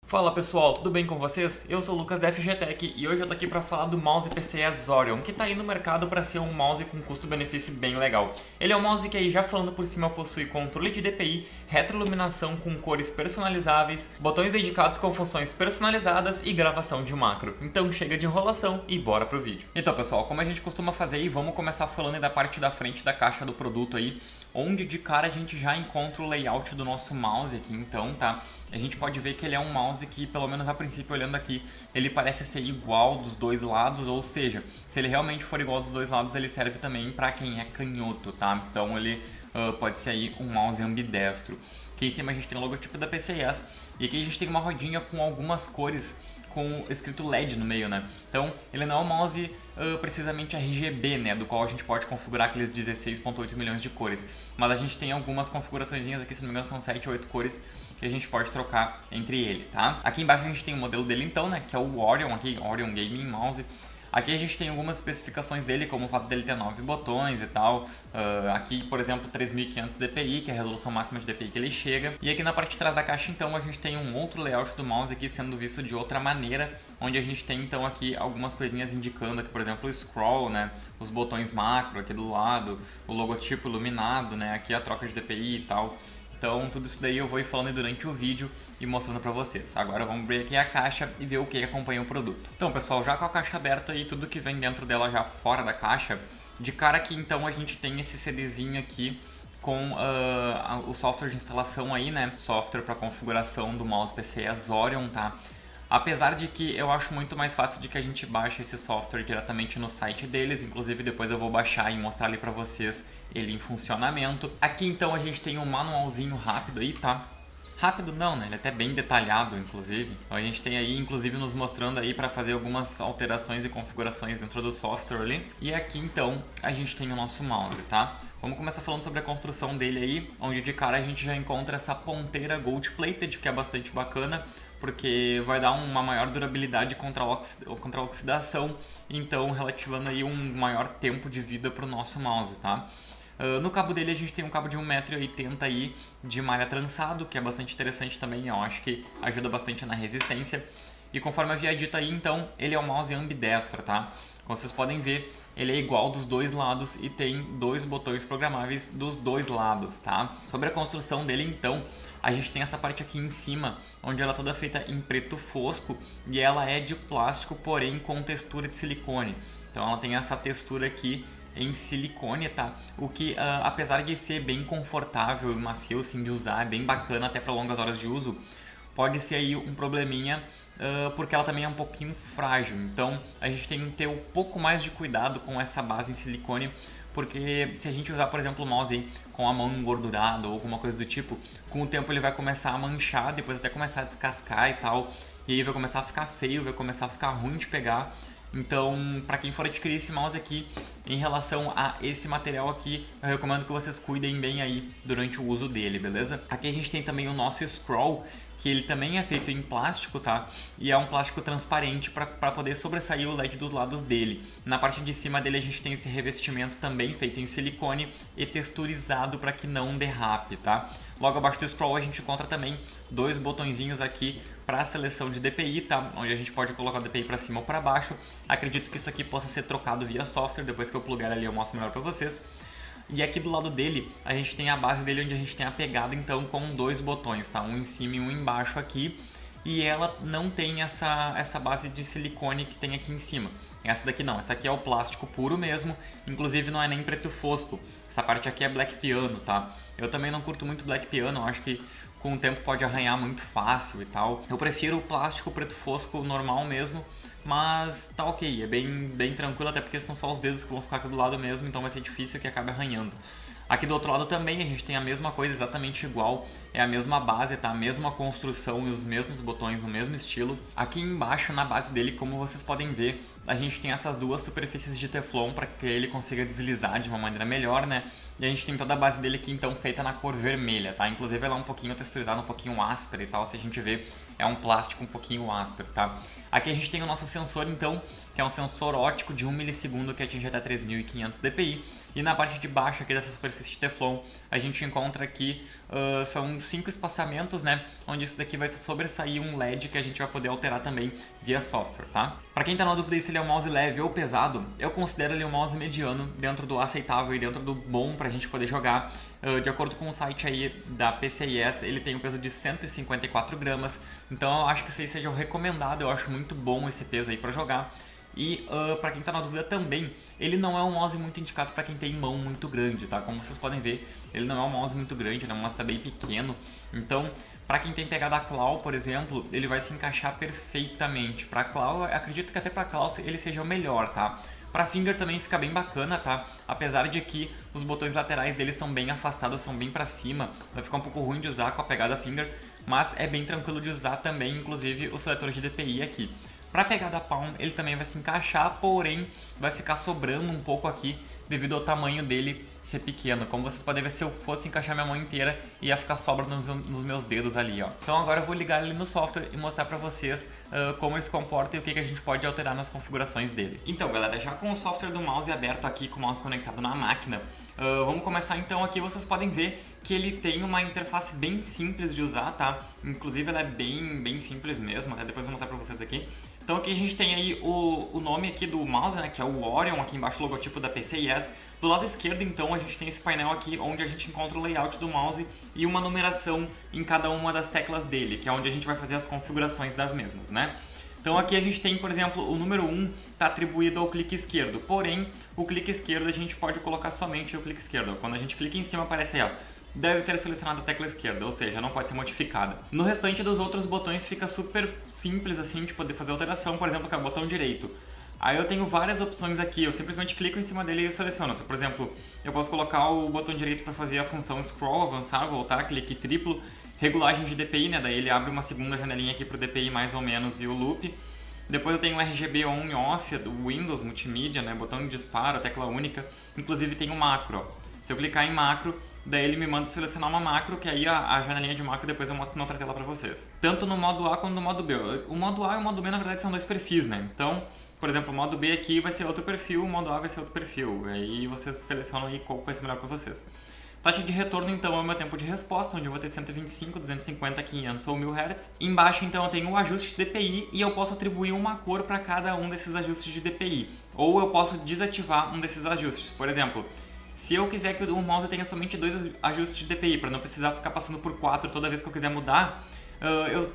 Fala pessoal, tudo bem com vocês? Eu sou o Lucas da FG Tech e hoje eu tô aqui para falar do mouse PCE Zorion, que tá aí no mercado para ser um mouse com custo-benefício bem legal. Ele é um mouse que aí, já falando por cima, possui controle de DPI, retroiluminação com cores personalizáveis, botões dedicados com funções personalizadas e gravação de macro. Então chega de enrolação e bora pro vídeo. Então pessoal, como a gente costuma fazer aí, vamos começar falando da parte da frente da caixa do produto aí, onde de cara a gente já encontra o layout do nosso mouse aqui, então, tá? A gente pode ver que ele é um mouse que, pelo menos a princípio olhando aqui, ele parece ser igual dos dois lados, ou seja, se ele realmente for igual dos dois lados, ele serve também para quem é canhoto, tá? Então ele pode ser aí um mouse ambidestro. Aqui em cima a gente tem o logotipo da PCS e aqui a gente tem uma rodinha com algumas cores com escrito LED no meio, né? Então ele não é um mouse precisamente RGB, né? Do qual a gente pode configurar aqueles 16.8 milhões de cores. Mas a gente tem algumas configuraçõezinhas aqui, se não me engano são 7 ou 8 cores que a gente pode trocar entre ele, tá? Aqui embaixo a gente tem o modelo dele então, né? Que é o Orion, aqui, Orion Gaming Mouse. Aqui a gente tem algumas especificações dele, como o fato dele ter 9 botões e tal. Aqui, por exemplo, 3500 dpi, que é a resolução máxima de dpi que ele chega. E aqui na parte de trás da caixa, então, a gente tem um outro layout do mouse aqui sendo visto de outra maneira, onde a gente tem, então, aqui algumas coisinhas indicando aqui, por exemplo, o scroll, né? Os botões macro aqui do lado, o logotipo iluminado, né? Aqui a troca de dpi e tal. Então, tudo isso daí eu vou ir falando durante o vídeo e mostrando pra vocês. Agora vamos abrir aqui a caixa e ver o que acompanha o produto. Então, pessoal, já com a caixa aberta e tudo que vem dentro dela já fora da caixa, de cara aqui, então, a gente tem esse CDzinho aqui com o software de instalação aí, né? Software para configuração do mouse PCE Zorion, tá? Apesar de que eu acho muito mais fácil de que a gente baixe esse software diretamente no site deles, inclusive depois eu vou baixar e mostrar ali pra vocês ele em funcionamento. Aqui então a gente tem um manualzinho rápido aí, tá? Rápido não, né? Ele é até bem detalhado, inclusive. Então a gente tem aí, inclusive, nos mostrando aí para fazer algumas alterações e configurações dentro do software ali. E aqui então a gente tem o nosso mouse, tá? Vamos começar falando sobre a construção dele aí, onde de cara a gente já encontra essa ponteira gold plated, que é bastante bacana, porque vai dar uma maior durabilidade contra a oxidação, então relativando aí um maior tempo de vida para o nosso mouse, tá? No cabo dele a gente tem um cabo de 1,80 m aí de malha trançado, que é bastante interessante também, eu acho que ajuda bastante na resistência. E conforme havia dito aí, então, ele é um mouse ambidestro, tá? Como vocês podem ver, ele é igual dos dois lados e tem dois botões programáveis dos dois lados, tá? Sobre a construção dele, então, a gente tem essa parte aqui em cima, onde ela é toda feita em preto fosco e ela é de plástico, porém com textura de silicone. Então ela tem essa textura aqui em silicone, tá? O que, apesar de ser bem confortável e macio assim, de usar, é bem bacana até para longas horas de uso, pode ser aí um probleminha porque ela também é um pouquinho frágil. Então a gente tem que ter um pouco mais de cuidado com essa base em silicone, porque se a gente usar, por exemplo, o mouse aí com a mão engordurada ou alguma coisa do tipo, com o tempo ele vai começar a manchar, depois até começar a descascar e tal, e aí vai começar a ficar feio, vai começar a ficar ruim de pegar. Então, para quem for adquirir esse mouse aqui, em relação a esse material aqui, eu recomendo que vocês cuidem bem aí durante o uso dele, beleza? Aqui a gente tem também o nosso scroll, que ele também é feito em plástico, tá? E é um plástico transparente para poder sobressair o LED dos lados dele. Na parte de cima dele a gente tem esse revestimento também feito em silicone e texturizado para que não derrape, tá? Logo abaixo do scroll a gente encontra também dois botõezinhos aqui para a seleção de DPI, tá? Onde a gente pode colocar o DPI para cima ou para baixo. Acredito que isso aqui possa ser trocado via software, depois que eu plugar ali eu mostro melhor para vocês. E aqui do lado dele, a gente tem a base dele onde a gente tem a pegada então com dois botões, tá? Um em cima e um embaixo aqui. E ela não tem essa base de silicone que tem aqui em cima. Essa daqui não, essa aqui é o plástico puro mesmo, inclusive não é nem preto fosco. Essa parte aqui é black piano, tá? Eu também não curto muito black piano, acho que com o tempo pode arranhar muito fácil e tal. Eu prefiro o plástico preto fosco normal mesmo, mas tá ok, é bem tranquilo, até porque são só os dedos que vão ficar aqui do lado mesmo, então vai ser difícil que acabe arranhando. Aqui do outro lado também a gente tem a mesma coisa, exatamente igual, é a mesma base, tá? A mesma construção e os mesmos botões no mesmo estilo. Aqui embaixo na base dele, como vocês podem ver, a gente tem essas duas superfícies de teflon para que ele consiga deslizar de uma maneira melhor, né? E a gente tem toda a base dele aqui então feita na cor vermelha, tá? Inclusive ela é um pouquinho texturizada, um pouquinho áspera e tal, se a gente ver é um plástico um pouquinho áspero, tá? Aqui a gente tem o nosso sensor então, que é um sensor óptico de 1 milissegundo que atinge até 3500 dpi. E na parte de baixo aqui dessa superfície de Teflon, a gente encontra aqui, são 5 espaçamentos, né? Onde isso daqui vai se sobressair um LED que a gente vai poder alterar também via software, tá? Para quem tá na dúvida se ele é um mouse leve ou pesado, eu considero ele um mouse mediano, dentro do aceitável e dentro do bom pra gente poder jogar. De acordo com o site aí da PCIS, ele tem um peso de 154 gramas, então eu acho que isso aí seja o recomendado, eu acho muito bom esse peso aí pra jogar. E para quem está na dúvida também, ele não é um mouse muito indicado para quem tem mão muito grande, tá? Como vocês podem ver, ele não é um mouse muito grande, né? Um mouse está bem pequeno. Então, para quem tem pegada claw, por exemplo, ele vai se encaixar perfeitamente. Para claw, acredito que até para claw ele seja o melhor, tá? Para finger também fica bem bacana, tá? Apesar de que os botões laterais dele são bem afastados, são bem para cima, vai ficar um pouco ruim de usar com a pegada finger, mas é bem tranquilo de usar também, inclusive o seletor de DPI aqui. Para pegar da Palm, ele também vai se encaixar, porém vai ficar sobrando um pouco aqui devido ao tamanho dele ser pequeno. Como vocês podem ver, se eu fosse encaixar minha mão inteira, ia ficar sobra nos meus dedos ali, ó. Então agora eu vou ligar ele no software e mostrar para vocês como ele se comporta e o que a gente pode alterar nas configurações dele. Então galera, já com o software do mouse aberto aqui, com o mouse conectado na máquina, vamos começar então. Aqui vocês podem ver que ele tem uma interface bem simples de usar, tá? Inclusive ela é bem simples mesmo, até depois eu vou mostrar pra vocês aqui. Então aqui a gente tem aí o nome aqui do mouse, né, que é o Orion, aqui embaixo o logotipo da PCIS. Do lado esquerdo então a gente tem esse painel aqui onde a gente encontra o layout do mouse e uma numeração em cada uma das teclas dele, que é onde a gente vai fazer as configurações das mesmas, né? Então aqui a gente tem, por exemplo, o número 1 está atribuído ao clique esquerdo, porém o clique esquerdo a gente pode colocar somente o clique esquerdo. Quando a gente clica em cima aparece aí, ó, deve ser selecionada a tecla esquerda, ou seja, não pode ser modificada. No restante dos outros botões fica super simples assim de poder fazer alteração, por exemplo, que é o botão direito. Aí eu tenho várias opções aqui, eu simplesmente clico em cima dele e eu seleciono. Então, por exemplo, eu posso colocar o botão direito para fazer a função scroll, avançar, voltar, clique triplo, regulagem de DPI, né? Daí ele abre uma segunda janelinha aqui para o DPI mais ou menos e o loop. Depois eu tenho o RGB on e off, do Windows, multimídia, né? Botão de disparo, tecla única. Inclusive tem o macro, ó. Se eu clicar em macro, daí ele me manda selecionar uma macro, que aí a janelinha de macro depois eu mostro na outra tela pra vocês. Tanto no modo A quanto no modo B. O modo A e o modo B na verdade são dois perfis, né? Então, por exemplo, o modo B aqui vai ser outro perfil, o modo A vai ser outro perfil. Aí vocês selecionam aí qual vai ser melhor pra vocês. Taxa de retorno então é o meu tempo de resposta, onde eu vou ter 125, 250, 500 ou 1000 Hz. Embaixo então eu tenho o ajuste de DPI e eu posso atribuir uma cor para cada um desses ajustes de DPI. Ou eu posso desativar um desses ajustes. Por exemplo, se eu quiser que o mouse tenha somente 2 ajustes de DPI, para não precisar ficar passando por 4 toda vez que eu quiser mudar, eu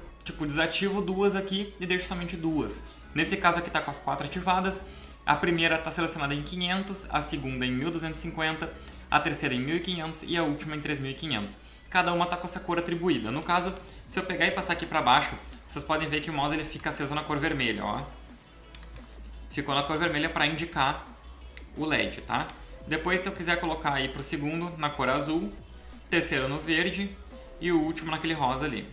desativo 2 aqui e deixo somente 2. Nesse caso aqui está com as 4 ativadas, a primeira está selecionada em 500, a segunda em 1250, a terceira em 1500 e a última em 3500. Cada uma está com essa cor atribuída. No caso, se eu pegar e passar aqui para baixo, vocês podem ver que o mouse ele fica aceso na cor vermelha, ó. Ficou na cor vermelha para indicar o LED, tá? Depois, se eu quiser colocar aí para o segundo na cor azul, terceiro no verde e o último naquele rosa ali.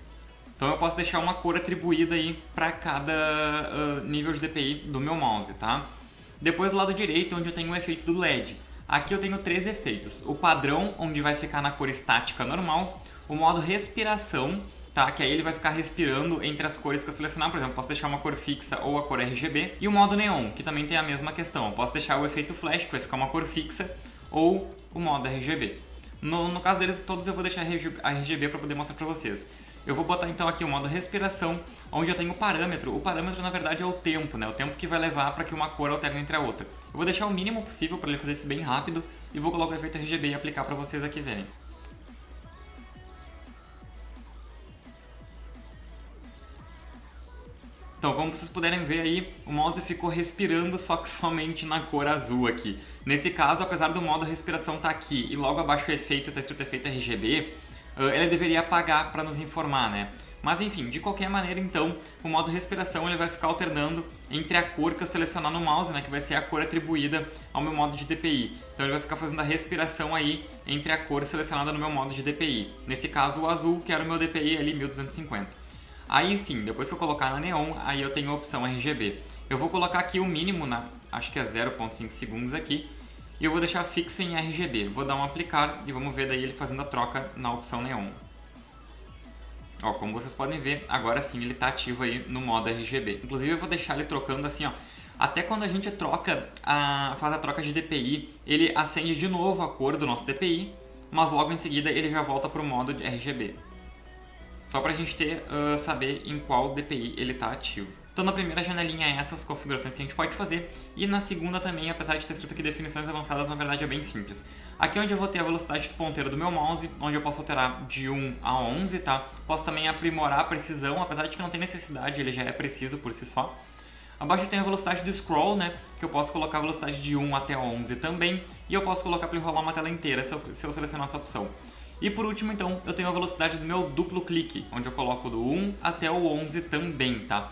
Então eu posso deixar uma cor atribuída aí para cada nível de DPI do meu mouse, tá? Depois do lado direito, onde eu tenho o efeito do LED. Aqui eu tenho 3 efeitos. O padrão, onde vai ficar na cor estática normal. O modo respiração, tá? Que aí ele vai ficar respirando entre as cores que eu selecionar. Por exemplo, posso deixar uma cor fixa ou a cor RGB. E o modo neon, que também tem a mesma questão. Eu posso deixar o efeito flash, que vai ficar uma cor fixa, ou o modo RGB. No caso deles, todos eu vou deixar a RGB para poder mostrar para vocês. Eu vou botar então aqui o modo respiração, onde eu tenho o parâmetro. O parâmetro na verdade é o tempo, né? O tempo que vai levar para que uma cor alterne entre a outra. Eu vou deixar o mínimo possível para ele fazer isso bem rápido e vou colocar o efeito RGB e aplicar para vocês aqui verem. Então, como vocês puderem ver aí, o mouse ficou respirando, só que somente na cor azul aqui. Nesse caso, apesar do modo respiração estar aqui e logo abaixo o efeito está escrito efeito RGB, ele deveria apagar para nos informar, né? Mas enfim, de qualquer maneira então, o modo respiração ele vai ficar alternando entre a cor que eu selecionar no mouse, né? Que vai ser a cor atribuída ao meu modo de DPI. Então ele vai ficar fazendo a respiração aí entre a cor selecionada no meu modo de DPI. Nesse caso o azul, que era o meu DPI ali 1250. Aí sim, depois que eu colocar na neon, aí eu tenho a opção RGB. Eu vou colocar aqui o mínimo, acho que é 0.5 segundos aqui. E eu vou deixar fixo em RGB. Vou dar um aplicar e vamos ver daí ele fazendo a troca na opção neon. Ó, como vocês podem ver, agora sim ele está ativo aí no modo RGB. Inclusive eu vou deixar ele trocando assim, ó, até quando a gente faz a troca de DPI, ele acende de novo a cor do nosso DPI, mas logo em seguida ele já volta para o modo de RGB. Só para a gente saber em qual DPI ele está ativo. Então na primeira janelinha essas configurações que a gente pode fazer, e na segunda também, apesar de ter escrito aqui definições avançadas, na verdade é bem simples. Aqui é onde eu vou ter a velocidade do ponteiro do meu mouse, onde eu posso alterar de 1 a 11, tá? Posso também aprimorar a precisão, apesar de que não tem necessidade, ele já é preciso por si só. Abaixo eu tenho a velocidade do scroll, né, que eu posso colocar a velocidade de 1 até 11 também, e eu posso colocar para enrolar uma tela inteira se eu selecionar essa opção. E por último, então, eu tenho a velocidade do meu duplo clique, onde eu coloco do 1 até o 11 também, tá?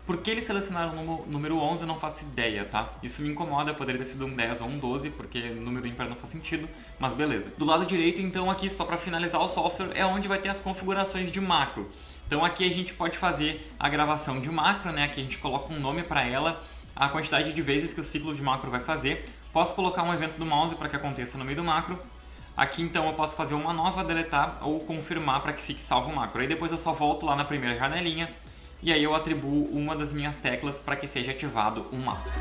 Por que eles selecionaram o número 11 eu não faço ideia, tá? Isso me incomoda, poderia ter sido um 10 ou um 12, porque número ímpar não faz sentido, mas beleza. Do lado direito, então, aqui, só para finalizar o software, é onde vai ter as configurações de macro. Então aqui a gente pode fazer a gravação de macro, né? Aqui a gente coloca um nome para ela, a quantidade de vezes que o ciclo de macro vai fazer. Posso colocar um evento do mouse para que aconteça no meio do macro. Aqui então eu posso fazer uma nova, deletar ou confirmar para que fique salvo o macro. Aí depois eu só volto lá na primeira janelinha e aí eu atribuo uma das minhas teclas para que seja ativado um macro.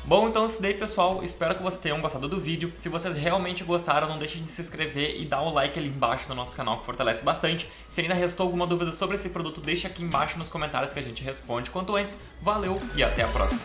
Bom, então é isso daí, pessoal. Espero que vocês tenham gostado do vídeo. Se vocês realmente gostaram, não deixem de se inscrever e dar o like ali embaixo no nosso canal, que fortalece bastante. Se ainda restou alguma dúvida sobre esse produto, deixa aqui embaixo nos comentários que a gente responde quanto antes. Valeu e até a próxima!